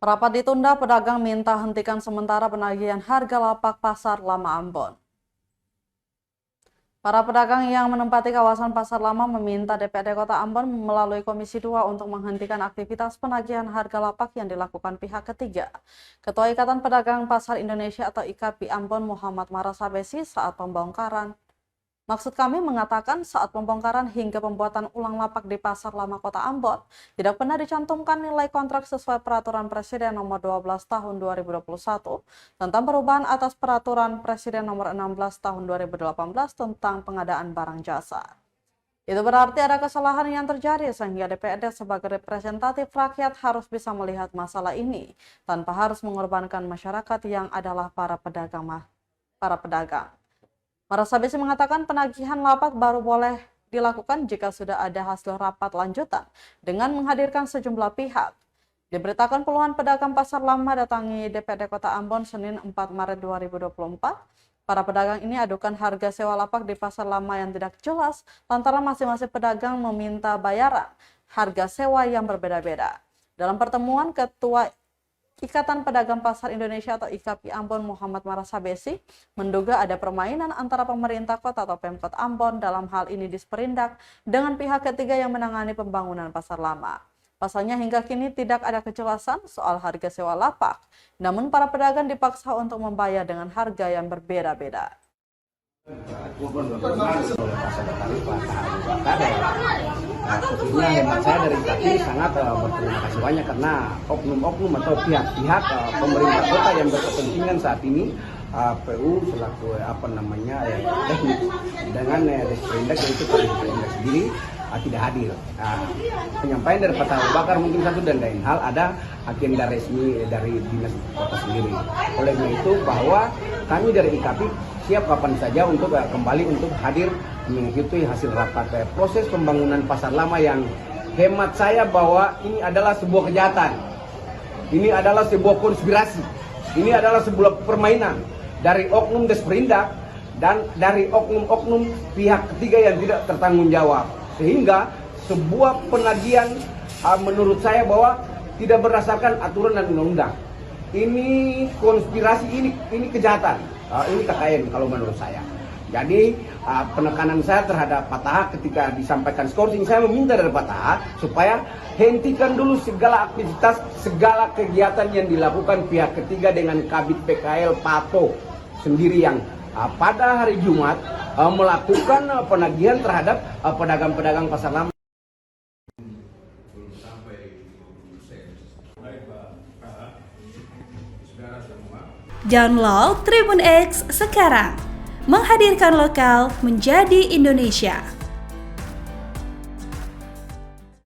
Rapat ditunda, pedagang minta hentikan sementara penagihan harga lapak Pasar Lama Ambon. Para pedagang yang menempati kawasan Pasar Lama meminta DPRD Kota Ambon melalui Komisi 2 untuk menghentikan aktivitas penagihan harga lapak yang dilakukan pihak ketiga. Ketua Ikatan Pedagang Pasar Indonesia atau IKAPI Ambon Muhammad Marasabesi saat pembongkaran. Maksud kami mengatakan saat pembongkaran hingga pembuatan ulang lapak di Pasar Lama Kota Ambon, tidak pernah dicantumkan nilai kontrak sesuai Peraturan Presiden Nomor 12 Tahun 2021 tentang perubahan atas Peraturan Presiden Nomor 16 Tahun 2018 tentang pengadaan barang jasa. Itu berarti ada kesalahan yang terjadi sehingga DPRD sebagai representatif rakyat harus bisa melihat masalah ini tanpa harus mengorbankan masyarakat yang adalah para pedagang. Marasabesi mengatakan penagihan lapak baru boleh dilakukan jika sudah ada hasil rapat lanjutan dengan menghadirkan sejumlah pihak. Diberitakan puluhan pedagang Pasar Lama datangi DPRD Kota Ambon Senin 4 Maret 2024. Para pedagang ini adukan harga sewa lapak di Pasar Lama yang tidak jelas lantaran masing-masing pedagang meminta bayaran harga sewa yang berbeda-beda. Dalam pertemuan, Ketua Ikatan Pedagang Pasar Indonesia atau IKAPI Ambon Muhammad Marasabesi menduga ada permainan antara pemerintah kota atau Pemkot Ambon dalam hal ini Disperindak dengan pihak ketiga yang menangani pembangunan Pasar Lama. Pasalnya hingga kini tidak ada kejelasan soal harga sewa lapak, namun para pedagang dipaksa untuk membayar dengan harga yang berbeda-beda. Khususnya hemat saya dari kaki sangat berterima kasih banyak karena oknum-oknum atau pihak-pihak pemerintah kota yang berkepentingan saat ini PU selaku teknik dengan Disperindak yaitu Disperindak sendiri tidak hadir. Penyampaian dari Pak Abu Bakar mungkin satu dan lain hal ada agenda resmi dari dinas kota sendiri. Oleh karena itu bahwa kami dari IKAPI siap kapan saja untuk kembali untuk hadir mengikuti hasil rapat proses pembangunan Pasar Lama yang hemat saya bahwa ini adalah sebuah kejahatan, ini adalah sebuah konspirasi, ini adalah sebuah permainan dari oknum Disperindak dan dari oknum-oknum pihak ketiga yang tidak tertanggung jawab, sehingga sebuah penagihan menurut saya bahwa tidak berdasarkan aturan dan undang-undang. Ini konspirasi, ini kejahatan, ini KKN kalau menurut saya. Jadi penekanan saya terhadap Pak Taha ketika disampaikan skorsing, saya meminta dari Pak Taha supaya hentikan dulu segala aktivitas, segala kegiatan yang dilakukan pihak ketiga dengan Kabid PKL Pato sendiri yang pada hari Jumat melakukan penagihan terhadap pedagang-pedagang Pasar Lama. Download Tribun X sekarang, menghadirkan lokal menjadi Indonesia.